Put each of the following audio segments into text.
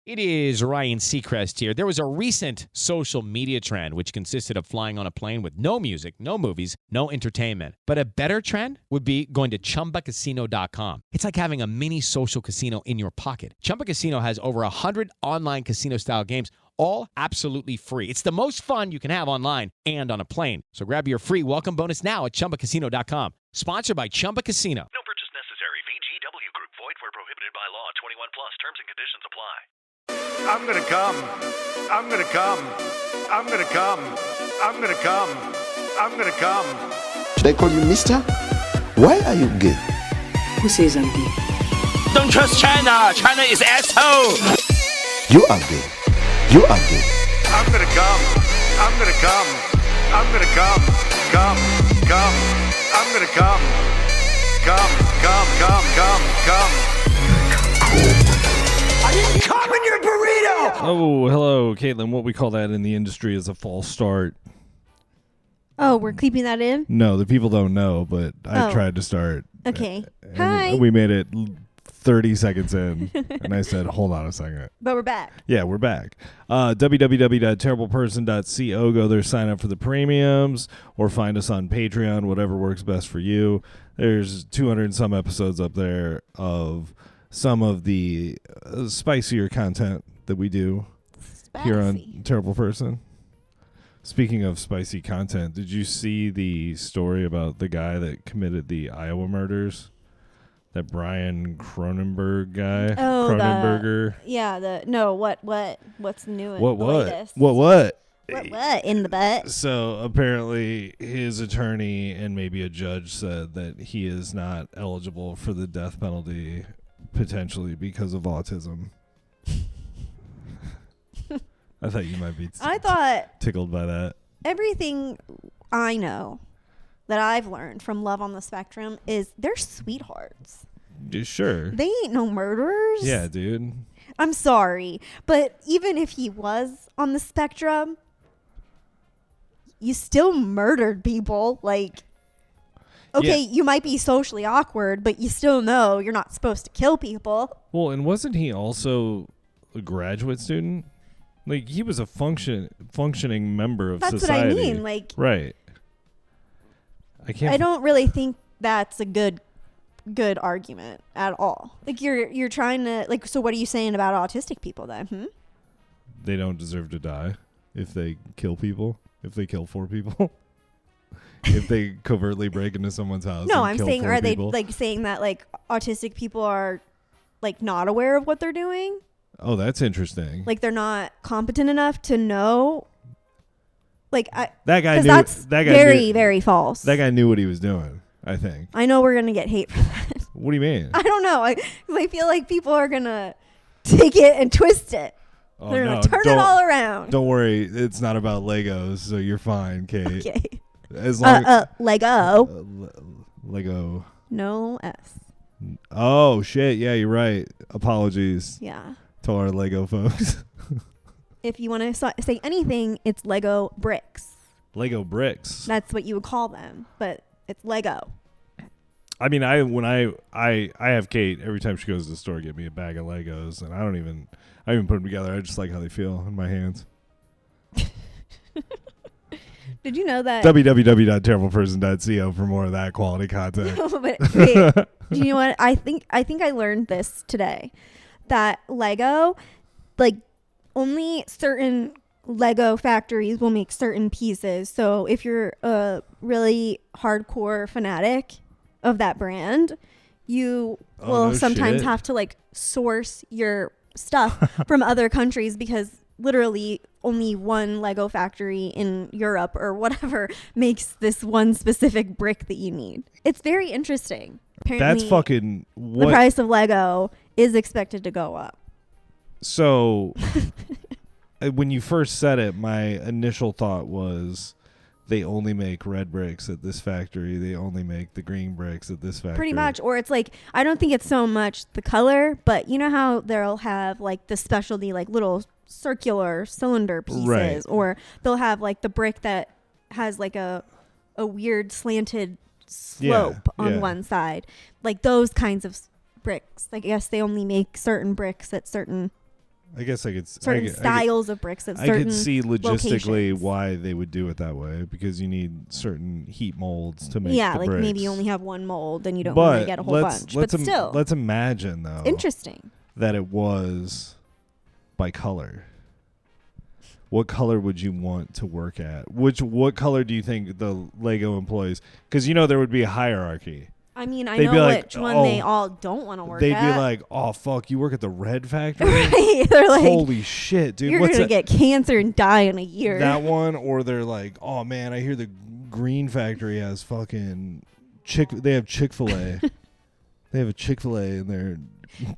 It is Ryan Seacrest here. There was a recent social media trend which consisted of flying on a plane with no music, no movies, no entertainment. But a better trend would be going to ChumbaCasino.com. It's like having a mini social casino in your pocket. Chumba Casino has over 100 online casino-style games, all absolutely free. It's the most fun you can have online and on a plane. So grab your free welcome bonus now at ChumbaCasino.com. Sponsored by Chumba Casino. No purchase necessary. VGW Group. Void where prohibited by law. 21 plus. Terms and conditions apply. I'm gonna come. I'm gonna come. I'm gonna come. I'm gonna come. I'm gonna come. Should I call you mister? Why are you gay? Who says I'm gay? Don't trust China. China is asshole. You are gay. You are gay. I'm gonna come. I'm gonna come. I'm gonna come. Come. Come. I'm gonna come. Come. Come. Come. Come. Come. I didn't come in your burrito! Oh, hello, Caitlin. What we call that in the industry is a false start. Oh, we're keeping that in? No, the people don't know, but I Oh. tried to start. Okay. And Hi. We made it 30 seconds in, and I said, hold on a second. But we're back. Yeah, we're back. www.terribleperson.co. Go there, sign up for the premiums, or find us on Patreon, whatever works best for you. There's 200 and some episodes up there of some of the spicier content that we do here on Terrible Person. Speaking of spicy content, did you see the story about the guy that committed the Iowa murders? That Brian Cronenberg guy? Oh, Cronenberger? What's new and What? latest? What? What in the butt? So apparently his attorney and maybe a judge said that he is not eligible for the death penalty potentially because of autism. I thought you might be tickled by that. Everything I know that I've learned from Love on the Spectrum is they're sweethearts. Sure. They ain't no murderers. Yeah, dude. I'm sorry, but even if he was on the spectrum, you still murdered people. Like, okay, you might be socially awkward, but you still know you're not supposed to kill people. Well, and wasn't he also a graduate student? Like, he was a functioning member of That's society. what I mean. Like, right. I don't really think that's a good argument at all. Like, you're trying to, like, so what are you saying about autistic people then? They don't deserve to die if they kill people, if they kill 4 people. If they covertly break into someone's house. No, and I'm kill saying, 4 are they people. like saying that like autistic people are like not aware of what they're doing? Oh, that's interesting. Like they're not competent enough to know. Like that guy knew. That's that guy very, knew, very false. That guy knew what he was doing, I think. I know we're gonna get hate for that. What do you mean? I don't know. I feel like people are gonna take it and twist it. Oh, They're no, gonna turn it all around. Don't worry, it's not about Legos, so you're fine, Kate. Okay. As long Lego. Lego. No S. Oh shit! Yeah, you're right. Apologies. Yeah. To our Lego folks. If you want to say anything, it's Lego bricks. Lego bricks. That's what you would call them, but it's Lego. I mean, I have Kate every time she goes to the store get me a bag of Legos, and I don't even put them together. I just like how they feel in my hands. Did you know that? www.terribleperson.co for more of that quality content. But wait, do you know what? I think I learned this today. That Lego, like, only certain Lego factories will make certain pieces. So if you're a really hardcore fanatic of that brand, you will sometimes have to like source your stuff from other countries because literally only one Lego factory in Europe or whatever makes this one specific brick that you need. It's very interesting. Apparently, that's fucking what? The price of Lego is expected to go up. So when you first said it, my initial thought was they only make red bricks at this factory. They only make the green bricks at this factory. Pretty much. Or it's like, I don't think it's so much the color, but you know how they'll have like the specialty, like little circular cylinder pieces, right. Or they'll have like the brick that has like a weird slanted slope on one side. Like those kinds of bricks. Like, I guess they only make certain bricks at certain I guess I could certain styles of bricks at certain I could see logistically locations. why they would do it that way, because you need certain heat molds to make the like bricks. maybe you only have one mold and you don't But really get a whole bunch. But still, let's imagine though interesting. that it was by color. What color would you want to work at? What color do you think the Lego employees? Because there would be a hierarchy. I mean, I They'd know be like, which one they all don't want to work They'd at. be like, "Oh fuck, you work at the red factory? Right? They're like, holy shit, dude! you're what's gonna that? get cancer and die in a year." That one?" Or they're like, "Oh man, I hear the green factory has fucking They have Chick-fil-A. They have a Chick-fil-A in their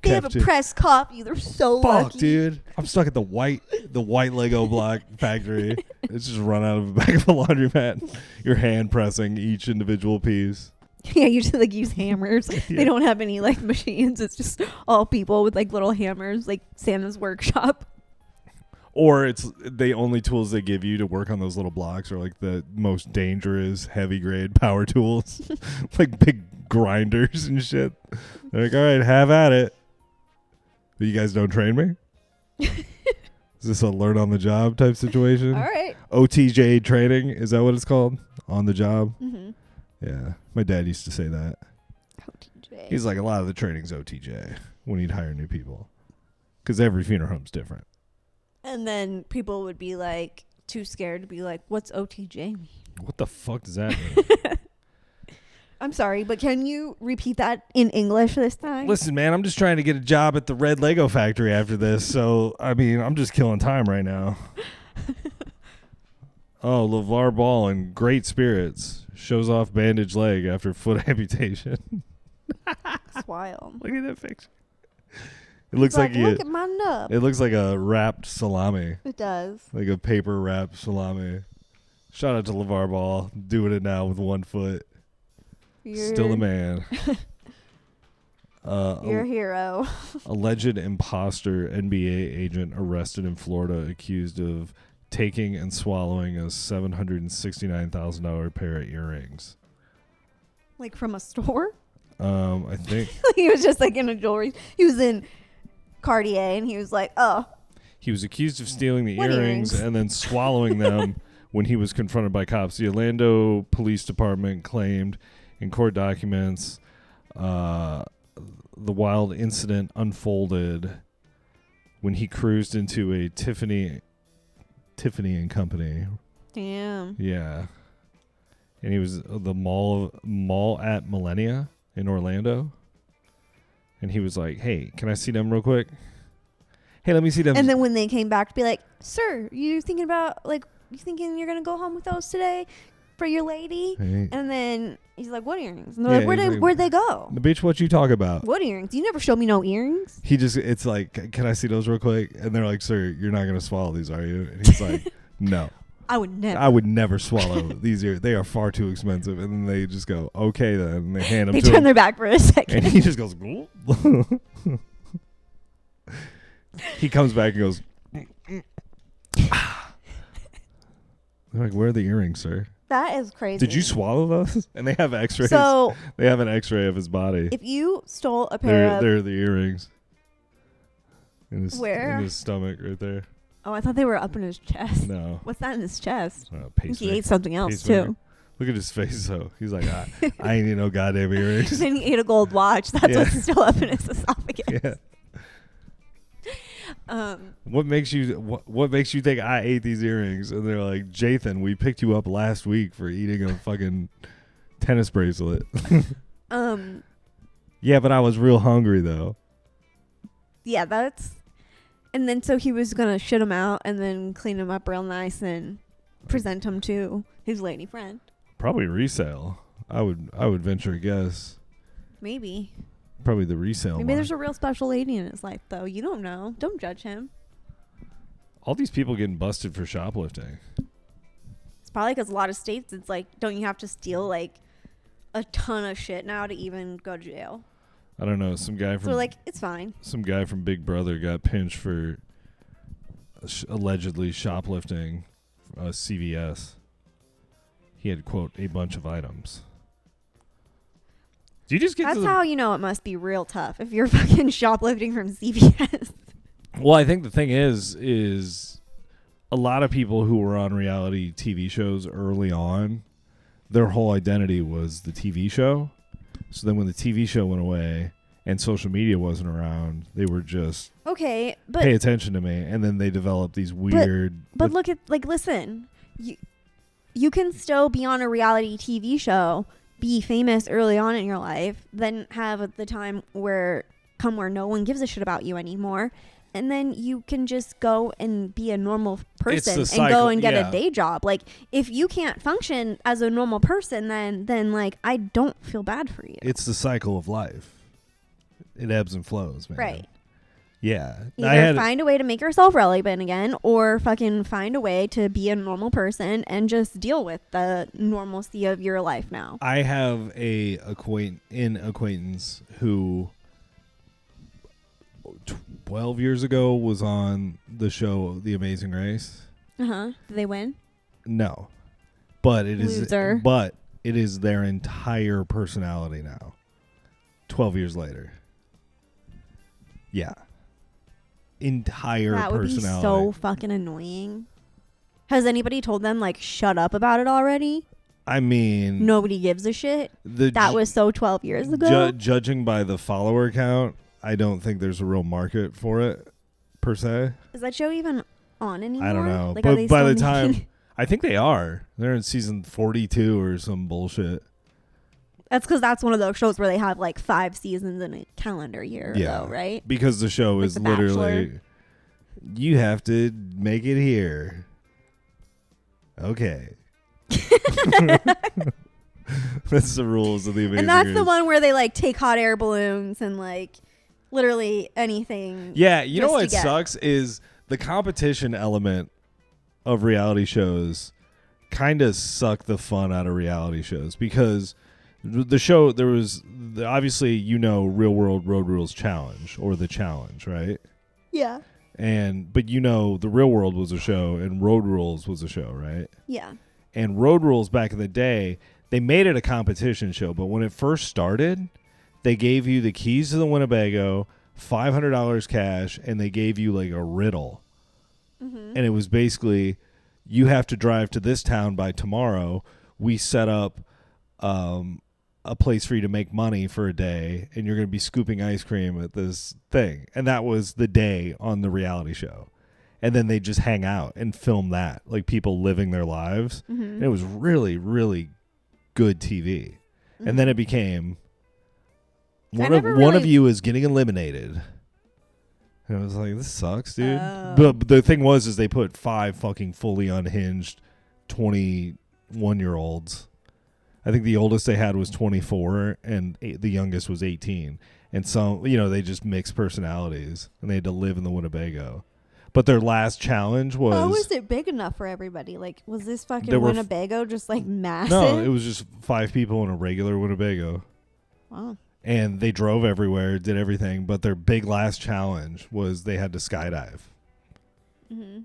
They have a pressed coffee. They're so Fuck, lucky. dude! I'm stuck at the white Lego block factory. It's just run out of the back of a laundromat. You're hand pressing each individual piece. Yeah, you just use hammers. They don't have any machines. It's just all people with little hammers, like Santa's workshop. Or it's the only tools they give you to work on those little blocks are the most dangerous heavy grade power tools, like big grinders and shit. They're like, all right, have at it. But you guys don't train me? Is this a learn on the job type situation? All right. OTJ training, is that what it's called? On the job? Mm-hmm. Yeah, my dad used to say that. OTJ. He's like, a lot of the training's OTJ when he'd hire new people, because every funeral home's different. And then people would be too scared to be like, what's OTJ mean? What the fuck does that mean? I'm sorry, but can you repeat that in English this time? Listen, man, I'm just trying to get a job at the red Lego factory after this, so I mean, I'm just killing time right now. Oh, LeVar Ball in great spirits shows off bandaged leg after foot amputation. It's wild. Look at that picture. It looks like look at my nub. It looks like a wrapped salami. It does. Like a paper wrapped salami. Shout out to LeVar Ball doing it now with one foot. Still a man. You're a hero. Alleged imposter NBA agent arrested in Florida, accused of taking and swallowing a $769,000 pair of earrings. Like from a store? I think He was just in a jewelry. He was in Cartier and he was like, oh. he was accused of stealing the What earrings and then swallowing them when he was confronted by cops. The Orlando Police Department claimed in court documents the wild incident unfolded when he cruised into a Tiffany and Company. Damn. Yeah. And he was the mall at Millennia in Orlando. And he was like, hey, can I see them real quick? Hey, let me see them. And then when they came back to be like, sir, you thinking you're going to go home with those today for your lady? Hey. And then he's like, what earrings? And they're where'd they go? The bitch, what you talk about? What earrings? You never showed me no earrings. It's like, can I see those real quick? And they're like, sir, you're not going to swallow these, are you? And he's like, no. I would never swallow these ears. They are far too expensive. And then they just go, okay then. And they hand them They to him. turn their back for a second. And he just goes, he comes back and goes, they're like, where are the earrings, sir? That is crazy. Did you swallow those? And they have x-rays. So they have an x-ray of his body. if you stole a pair of... They're the earrings. Where? In his stomach right there. Oh, I thought they were up in his chest. No. What's that in his chest? I think Pacemaker. he ate something else, Pacemaker. too. Look at his face, though. He's like, I ain't need no goddamn earrings. Then he ate a gold watch. That's Yeah. what's still up in his esophagus. Yeah. What makes you think I ate these earrings? And they're like, Jathan, we picked you up last week for eating a fucking tennis bracelet. Yeah, but I was real hungry though. Yeah, that's... And then so he was going to shit him out and then clean him up real nice and present him to his lady friend. Probably resale. I would venture a guess. Maybe. Probably the resale. Maybe there's a real special lady in his life, though. You don't know. Don't judge him. All these people getting busted for shoplifting. It's probably because a lot of states, it's like, don't you have to steal a ton of shit now to even go to jail? I don't know. Some guy from it's fine. Some guy from Big Brother got pinched for allegedly shoplifting CVS. He had, quote, a bunch of items. Do you just get That's how you know it must be real tough if you're fucking shoplifting from CVS. Well, I think the thing is a lot of people who were on reality TV shows early on, their whole identity was the TV show. So then when the TV show went away and social media wasn't around, they were just okay, but pay attention to me, and then they developed these weird. But look at listen, you can still be on a reality TV show, be famous early on in your life, then have the time where no one gives a shit about you anymore. And then you can just go and be a normal person and go and get a day job. Like, if you can't function as a normal person, then like, I don't feel bad for you. It's the cycle of life. It ebbs and flows, man. Right. Yeah. Either find a way to make yourself relevant again, or fucking find a way to be a normal person and just deal with the normalcy of your life now. I have a acquaintance who 12 years ago was on the show The Amazing Race. Did they win? No. But it Loser. is but it is their entire personality now. 12 years later. Yeah. Entire that would personality. Be so fucking annoying. Has anybody told them like shut up about it already? I mean, nobody gives a shit. That was so 12 years ago. Judging by the follower count, I don't think there's a real market for it, per se. Is that show even on anymore? I don't know. Like, but by the time, I think they are. They're in season 42 or some bullshit. That's because that's one of those shows where they have like 5 seasons in a calendar year, though, right? Because the show like is The literally, Bachelor. You have to make it here. Okay. That's the rules of The Amazing And that's Race. the one where they like take hot air balloons and like literally anything. Yeah, you know just what to get. sucks is the competition element of reality shows kind of suck the fun out of reality shows, because the show, there was obviously, Real World Road Rules Challenge, or The Challenge, right? Yeah. But the Real World was a show and Road Rules was a show, right? Yeah. And Road Rules back in the day, they made it a competition show, but when it first started, they gave you the keys to the Winnebago, $500 cash, and they gave you like a riddle. Mm-hmm. And it was basically, you have to drive to this town by tomorrow. We set up a place for you to make money for a day, and you're going to be scooping ice cream at this thing. And that was the day on the reality show. And then they just hang out and film that, like people living their lives. Mm-hmm. And it was really, really good TV. Mm-hmm. And then it became one of you is getting eliminated. And I was like, this sucks, dude. But the thing was they put 5 fucking fully unhinged 21-year-olds. I think the oldest they had was 24 and the youngest was 18. And some, they just mixed personalities, and they had to live in the Winnebago. But their last challenge was... Oh, was it big enough for everybody? Like, was this fucking Winnebago just, like, massive? No, it was just 5 people in a regular Winnebago. Wow. And they drove everywhere, did everything. But their big last challenge was they had to skydive. Mm-hmm.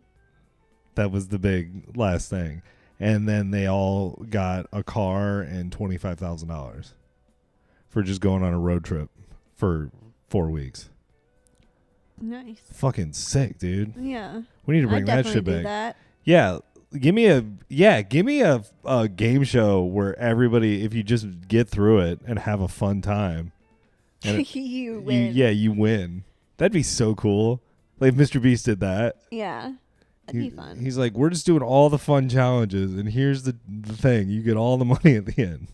That was the big last thing. And then they all got a car and $25,000 for just going on a road trip for 4 weeks. Nice. Fucking sick, dude. Yeah. We need to bring that shit back. That. Yeah. Give me a game show where everybody, if you just get through it and have a fun time, and you win. You win. That'd be so cool. Like if Mr. Beast did that. Yeah. That'd be fun. He's like, we're just doing all the fun challenges, and here's the thing. You get all the money at the end.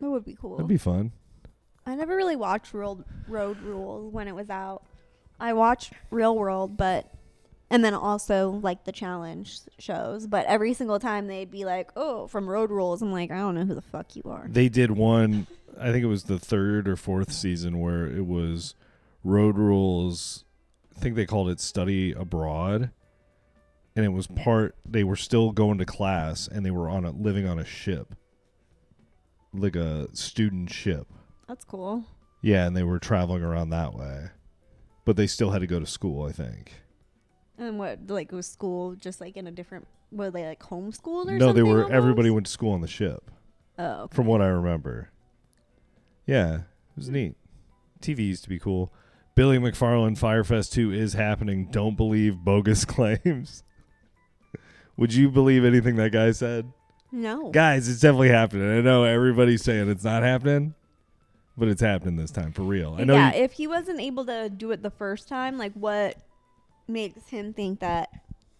That would be cool. That'd be fun. I never really watched Road Rules when it was out. I watched Real World, and then also like the challenge shows, but every single time they'd be like, oh, from Road Rules. I'm like, I don't know who the fuck you are. They did one, I think it was the 3rd or 4th season, where it was Road Rules. I think they called it Study Abroad. And it was they were still going to class, and they were living on a ship. Like a student ship. That's cool. Yeah, and they were traveling around that way. But they still had to go to school, I think. And what, like, was school just like in a different, were they like homeschooled or something? No, almost? everybody went to school on the ship. Oh. Okay. From what I remember. Yeah, it was neat. TV used to be cool. Billy McFarland, Firefest 2 is happening. Don't believe bogus claims. Would you believe anything that guy said? No. Guys, it's definitely happening. I know everybody's saying it's not happening, but it's happening this time for real. I know. Yeah, if he wasn't able to do it the first time, like what makes him think that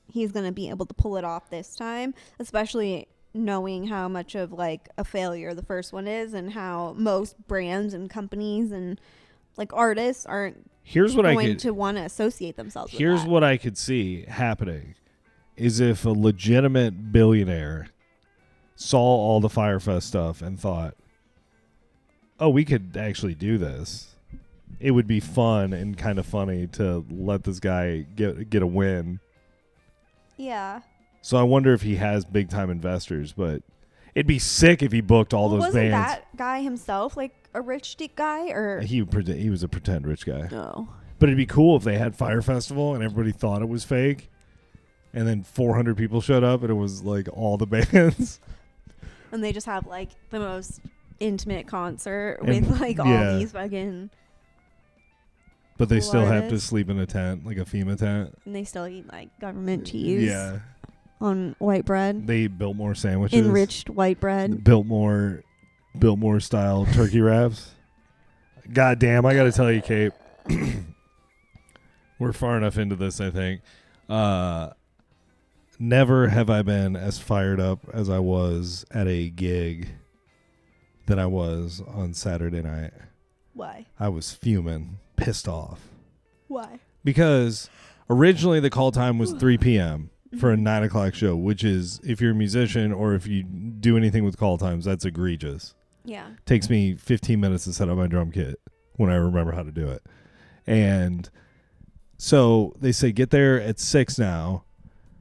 he's going to be able to pull it off this time, especially knowing how much of like a failure the first one is and how most brands and companies and like artists aren't going to want to associate themselves with that. What I could see happening is if a legitimate billionaire saw all the Firefest stuff and thought, oh, we could actually do this. It would be fun and kind of funny to let this guy get a win. Yeah. So I wonder if he has big time investors, but it'd be sick if he booked all those wasn't bands. Wasn't that guy himself like a rich guy or he was a pretend rich guy. No. But it'd be cool if they had Fire Festival and everybody thought it was fake, and then 400 people showed up and it was like all the bands. And they just have like the most intimate concert with like all these fucking. But they still have to sleep in a tent, like a FEMA tent. And they still eat like government cheese. Yeah. On white bread. They built more sandwiches. Enriched white bread. Biltmore style turkey wraps. God damn, I got to tell you, Kate. We're far enough into this, I think. Never have I been as fired up as I was at a gig that I was on Saturday night. Why? I was fuming, pissed off. Why? Because originally the call time was 3 p.m. for a 9 o'clock show, which is, if you're a musician or if you do anything with call times, that's egregious. Yeah. Takes me 15 minutes to set up my drum kit when I remember how to do it. And so they say, get there at 6 now.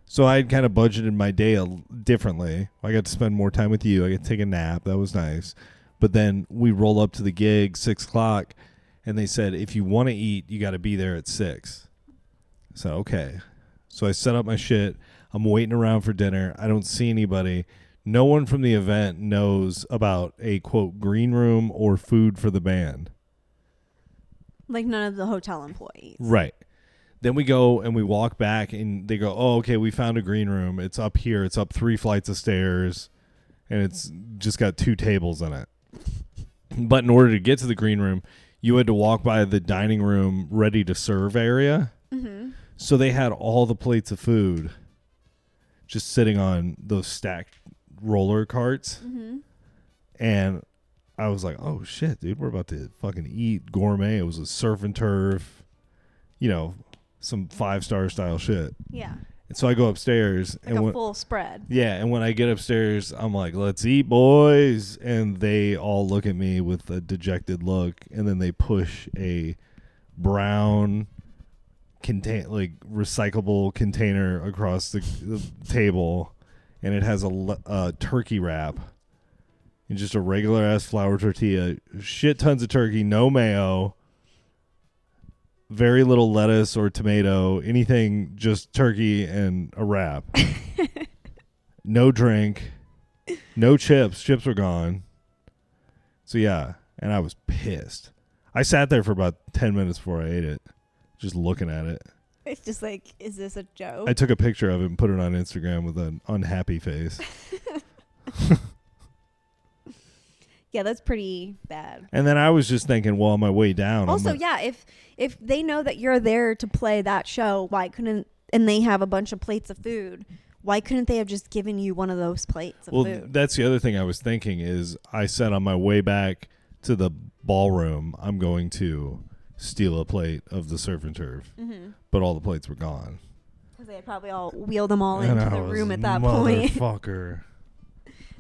So I had kind of budgeted my day differently. I got to spend more time with you. I got to take a nap. That was nice. But then we roll up to the gig, 6 o'clock, and they said, if you want to eat, you got to be there at 6. So, okay. So I set up my shit. I'm waiting around for dinner. I don't see anybody. No one from the event knows about a, quote, green room or food for the band. Like none of the hotel employees. Right. Then we go and we walk back and they go, oh, okay, we found a green room. It's up here. It's up 3 flights of stairs and it's just got 2 tables in it. But in order to get to the green room, you had to walk by the dining room ready to serve area. Mm-hmm. So they had all the plates of food just sitting on those stacked roller carts. Mm-hmm. And I was like, oh, shit, dude, we're about to fucking eat gourmet. It was a surf and turf, some 5-star style shit. Yeah. And so I go upstairs. Like a full spread. Yeah, and when I get upstairs, I'm like, let's eat, boys. And they all look at me with a dejected look, and then they push a brown recyclable container across the table, and it has a turkey wrap and just a regular ass flour tortilla, shit tons of turkey, no mayo, very little lettuce or tomato, anything, just turkey and a wrap. No drink, no chips. Chips were gone. So yeah, and I was pissed. I sat there for about 10 minutes before I ate it, just looking at it. It's just like, is this a joke? I took a picture of it and put it on Instagram with an unhappy face. Yeah, that's pretty bad. And then I was just thinking, well, on my way down. Also, if they know that you're there to play that show, and they have a bunch of plates of food, why couldn't they have just given you one of those plates of food? Well, that's the other thing I was thinking is I said on my way back to the ballroom, I'm going to steal a plate of the surf and turf. Mm-hmm. But all the plates were gone. Because they had probably all wheeled them all into the room at that point. Motherfucker.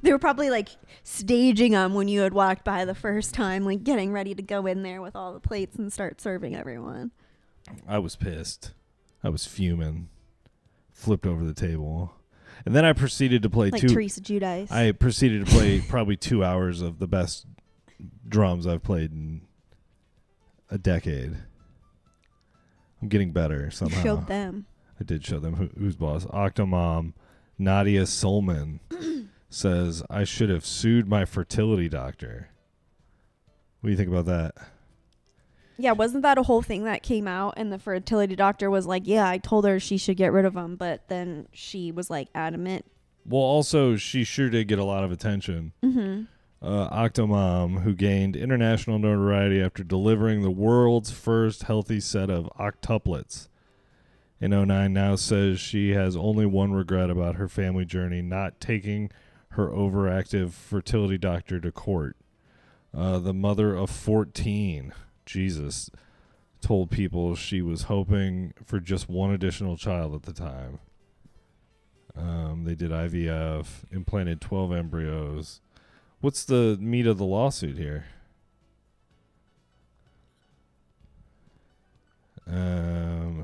They were probably like staging them when you had walked by the first time, like getting ready to go in there with all the plates and start serving everyone. I was pissed. I was fuming. Flipped over the table. And then I proceeded to play like Teresa Giudice. I proceeded to play probably 2 hours of the best drums I've played in a decade. I'm getting better somehow. You showed them. I did show them. Who's boss? Octomom Nadia Solman says, I should have sued my fertility doctor. What do you think about that? Yeah, wasn't that a whole thing that came out? And the fertility doctor was like, yeah, I told her she should get rid of him. But then she was like adamant. Well, also, she sure did get a lot of attention. Mm-hmm. Octomom, who gained international notoriety after delivering the world's first healthy set of octuplets in 2009, now says she has only one regret about her family journey, not taking her overactive fertility doctor to court. The mother of 14, Jesus, told people she was hoping for just one additional child at the time. They did IVF, implanted 12 embryos. What's the meat of the lawsuit here?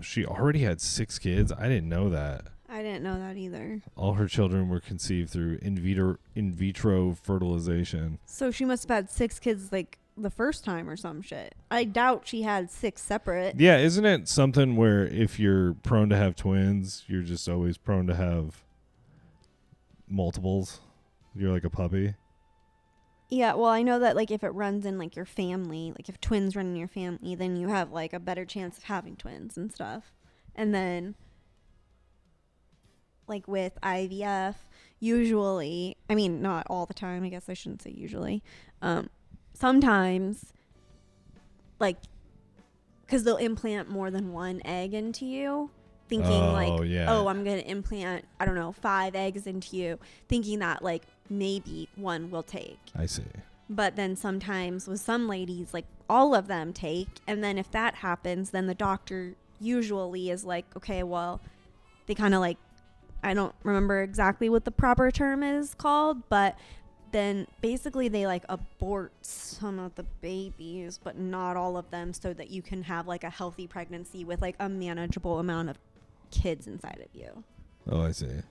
She already had 6 kids. I didn't know that. I didn't know that either. All her children were conceived through in vitro fertilization. So she must have had 6 kids like the first time or some shit. I doubt she had 6 separate. Yeah, isn't it something where if you're prone to have twins, you're just always prone to have multiples? You're like a puppy. Yeah, well, I know that like if it runs in like your family, like if twins run in your family, then you have like a better chance of having twins and stuff. And then like with IVF, usually, I mean, not all the time, I guess I shouldn't say usually. Sometimes, like, because they'll implant more than one egg into you, thinking I'm going to implant, I don't know, 5 eggs into you, thinking that, like, maybe one will take. I see. But then sometimes with some ladies, like, all of them take, and then if that happens, then the doctor usually is like, okay, well, they kind of, like, I don't remember exactly what the proper term is called, but then basically they like abort some of the babies, but not all of them, so that you can have like a healthy pregnancy with like a manageable amount of kids inside of you. Oh, I see.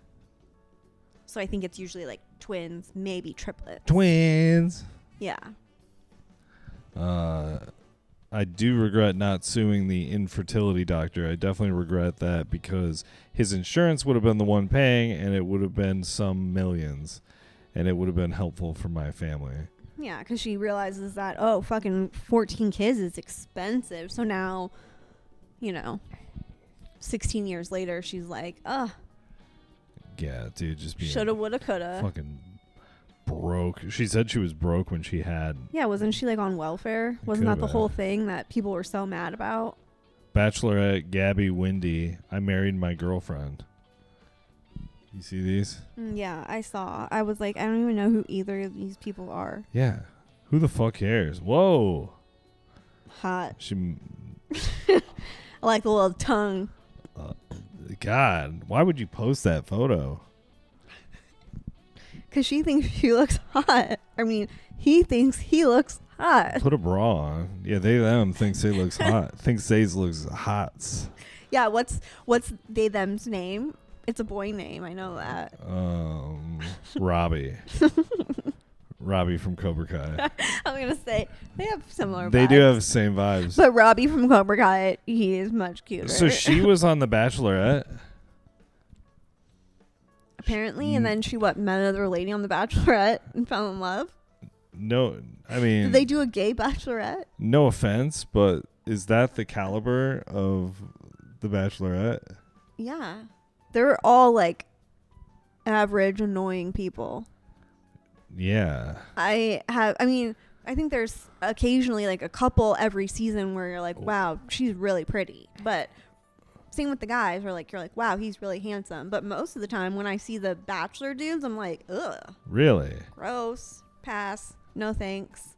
So I think it's usually like twins, maybe triplets. Twins. Yeah. I do regret not suing the infertility doctor. I definitely regret that because his insurance would have been the one paying, and it would have been some millions, and it would have been helpful for my family. Yeah, because she realizes that, oh, fucking 14 kids is expensive. So now, 16 years later, she's like, yeah, dude, just being shoulda, woulda, coulda. Fucking broke. She said she was broke when she had. Yeah, wasn't she like on welfare? Wasn't that the whole thing that people were so mad about? Bachelorette Gabby Windy. I married my girlfriend. You see these? Yeah, I saw. I was like, I don't even know who either of these people are. Yeah. Who the fuck cares? Whoa. Hot. She. I like the little tongue. God, why would you post that photo? Because she thinks she looks hot. I mean, he thinks he looks hot. Put a bra on. Yeah, them thinks they looks hot. Thinks they looks hot. Yeah, what's they them's name? It's a boy name. I know that. Robbie. Robbie from Cobra Kai. I'm gonna say they have similar. They vibes. do have the same vibes. But Robbie from Cobra Kai, he is much cuter. So she was on The Bachelorette. Apparently, and then she met another lady on The Bachelorette and fell in love. No, I mean, did they do a gay Bachelorette? No offense, but is that the caliber of The Bachelorette? Yeah, they're all like average, annoying people. Yeah. I think there's occasionally like a couple every season where you're like, wow, she's really pretty. But same with the guys, where like you're like, wow, he's really handsome. But most of the time when I see the Bachelor dudes, I'm like, ugh. Really? Gross. Pass. No thanks.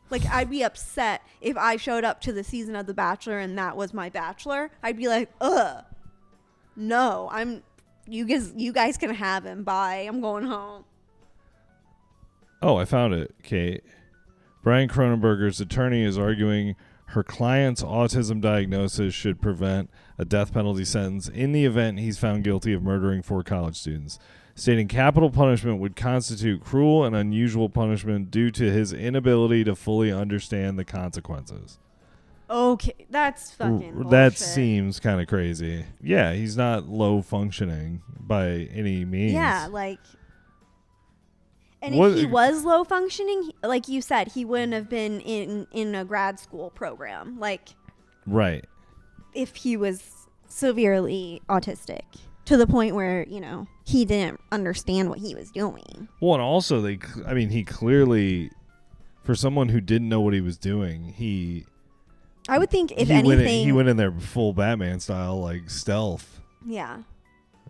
Like, I'd be upset if I showed up to the season of The Bachelor and that was my bachelor. I'd be like, ugh. No, you guys can have him. Bye. I'm going home. Oh, I found it, Kate. Brian Cronenberger's attorney is arguing her client's autism diagnosis should prevent a death penalty sentence in the event he's found guilty of murdering 4 college students, stating capital punishment would constitute cruel and unusual punishment due to his inability to fully understand the consequences. Okay, that's fucking bullshit. That seems kind of crazy. Yeah, he's not low functioning by any means. Yeah, like... And if he was low functioning, like you said, he wouldn't have been in a grad school program. Like, right. If he was severely autistic to the point where, you know, he didn't understand what he was doing. Well, and also he clearly, for someone who didn't know what he was doing, I would think if anything, he went in there full Batman style, like stealth. Yeah.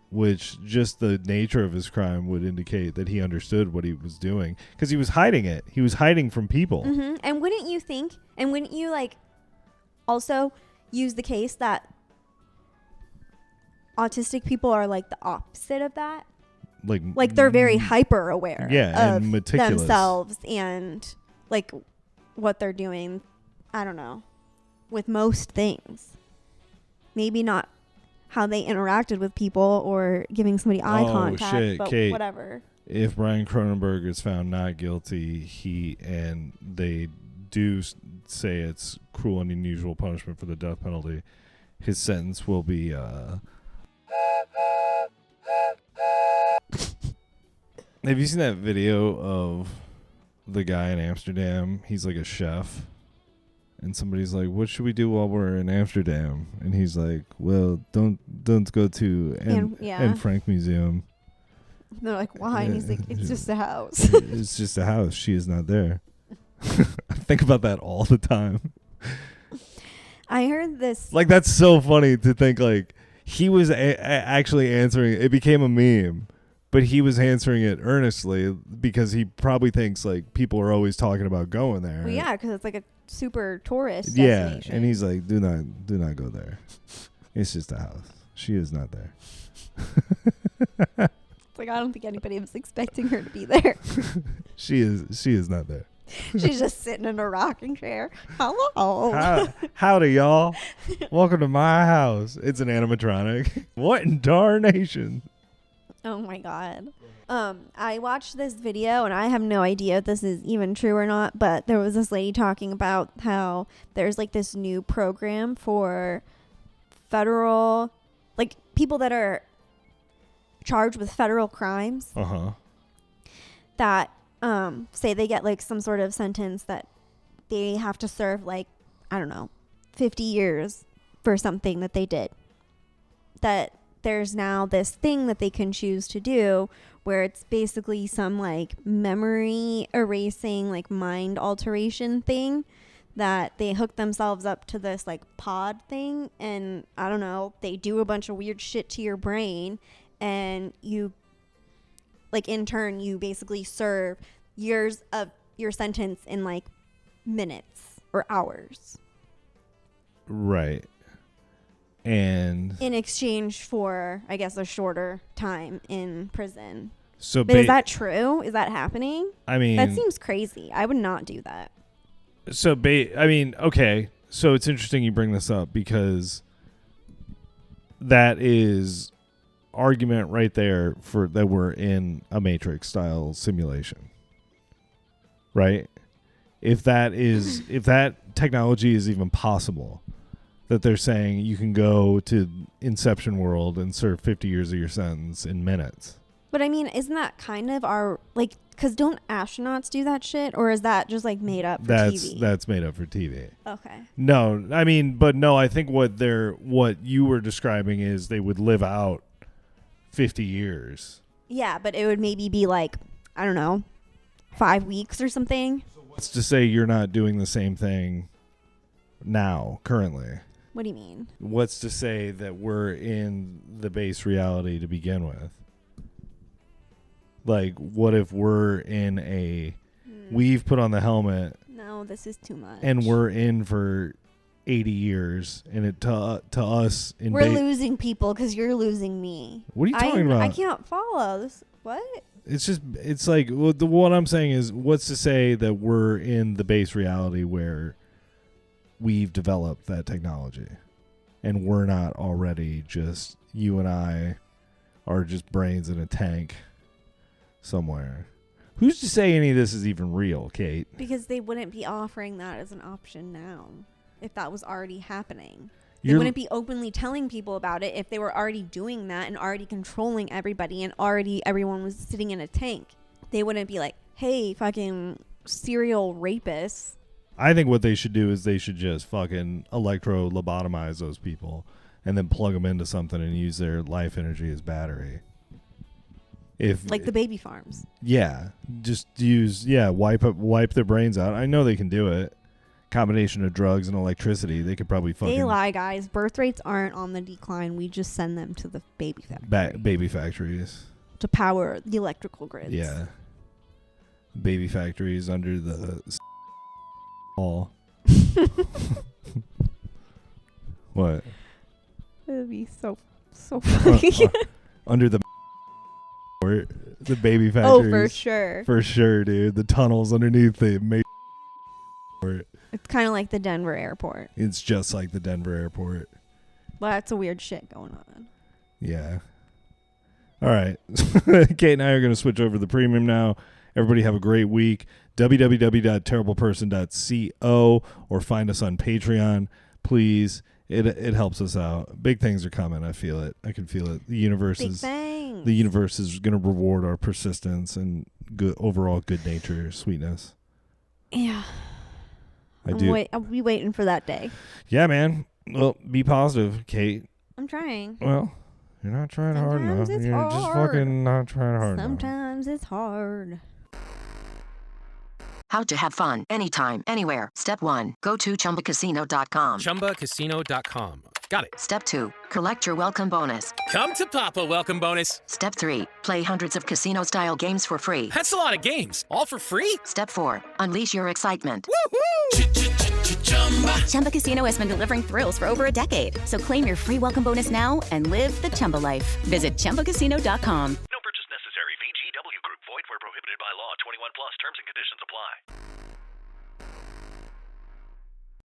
Which just the nature of his crime would indicate that he understood what he was doing, because he was hiding it. He was hiding from people. Mm-hmm. And wouldn't you like also use the case that autistic people are like the opposite of that? Like they're very hyper aware of and meticulous. Themselves and like what they're doing. I don't know. With most things. Maybe not how they interacted with people or giving somebody eye contact, shit, but Kate, whatever. If Brian Cronenberg is found not guilty, and they do say it's cruel and unusual punishment for the death penalty, his sentence will be Have you seen that video of the guy in Amsterdam? He's like a chef. And somebody's like, "What should we do while we're in Amsterdam?" And he's like, "Well, don't go to Anne Frank Museum." And they're like, "Why?" And he's like, "It's just a house." It's just a house. She is not there. I think about that all the time. I heard this. Like, that's so funny to think, like, he was actually answering. It became a meme, but he was answering it earnestly because he probably thinks, like, people are always talking about going there. Well, yeah, because it's like a super tourist destination. And he's like, do not go there. It's just a house. She is not there. It's like, I don't think anybody was expecting her to be there. She is not there. She's just sitting in a rocking chair. Hello. Howdy, y'all. Welcome to my house. It's an animatronic. What in darnation? Oh my God. I watched this video and I have no idea if this is even true or not, but there was this lady talking about how there's like this new program for federal, like people that are charged with federal crimes. That say they get like some sort of sentence that they have to serve like, I don't know, 50 years for something that they did. That there's now this thing that they can choose to do where it's basically some like memory erasing, like mind alteration thing that they hook themselves up to this like pod thing. And I don't know, they do a bunch of weird shit to your brain and you like in turn, you basically serve years of your sentence in like minutes or hours. Right. And in exchange for, I guess, a shorter time in prison. So, but is that true? Is that happening? I mean, that seems crazy. I would not do that. So, I mean, okay. So it's interesting you bring this up because that is argument right there for that we're in a Matrix style simulation, right? If that technology is even possible. That they're saying you can go to Inception World and serve 50 years of your sentence in minutes. But I mean, isn't that kind of our, like, because don't astronauts do that shit? Or is that just like made up for TV? That's made up for TV. Okay. No, I mean, but no, I think what you were describing is they would live out 50 years. Yeah, but it would maybe be like, I don't know, 5 weeks or something. So what's to say you're not doing the same thing now, currently? What do you mean? What's to say that we're in the base reality to begin with? Like, what if we're in we've put on the helmet. No, this is too much. And we're in for 80 years. And it to us... we're losing people because you're losing me. What are you talking about? I can't follow this. What? It's like, what I'm saying is, what's to say that we're in the base reality where we've developed that technology and we're not already just, you and I are just brains in a tank somewhere. Who's to say any of this is even real, Kate? Because they wouldn't be offering that as an option now if that was already happening. They wouldn't be openly telling people about it if they were already doing that and already controlling everybody and already everyone was sitting in a tank. They wouldn't be like, hey, fucking serial rapists. I think what they should do is they should just fucking electro-lobotomize those people and then plug them into something and use their life energy as battery. Like the baby farms. Yeah. Just wipe their brains out. I know they can do it. Combination of drugs and electricity, they could probably fucking... They lie, guys. Birth rates aren't on the decline. We just send them to the baby factory. Baby factories. To power the electrical grids. Yeah. Baby factories under the... Hall. What? It would be so funny. Under the baby factories. Oh, for sure. For sure, dude. The tunnels underneath the It's kind of like the Denver airport. It's just like the Denver airport. Lots of weird shit going on. Yeah. All right. Kate and I are going to switch over to the premium now. Everybody have a great week. www.terribleperson.co or find us on Patreon. Please. It helps us out. Big things are coming. I feel it. I can feel it. The universe is going to reward our persistence and overall good nature, sweetness. Yeah. I'll be waiting for that day. Yeah, man. Well, be positive, Kate. I'm trying. Well, you're not trying hard enough. It's You're hard. just fucking not trying hard enough. Sometimes it's hard. How to have fun anytime, anywhere. Step 1. Go to ChumbaCasino.com. ChumbaCasino.com. Got it. Step 2. Collect your welcome bonus. Come to Papa welcome bonus. Step 3. Play hundreds of casino-style games for free. That's a lot of games. All for free? Step 4. Unleash your excitement. Chumba Casino has been delivering thrills for over a decade. So claim your free welcome bonus now and live the Chumba life. Visit ChumbaCasino.com. No purchase necessary. VGW Group. Void where prohibited by law. 21 plus. Terms and conditions apply.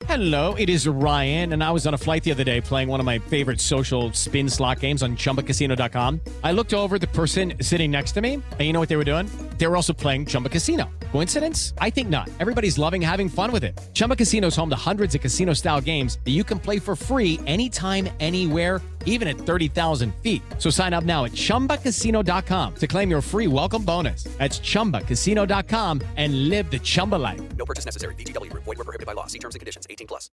Hello, it is Ryan, and I was on a flight the other day playing one of my favorite social spin slot games on ChumbaCasino.com. I looked over at the person sitting next to me, and you know what they were doing? They were also playing Chumba Casino. Coincidence? I think not. Everybody's loving having fun with it. Chumba Casino is home to hundreds of casino-style games that you can play for free anytime, anywhere, even at 30,000 feet. So sign up now at ChumbaCasino.com to claim your free welcome bonus. That's ChumbaCasino.com and live the Chumba life. No purchase necessary. VGW Group. Void where prohibited by law. See terms and conditions. 18 plus.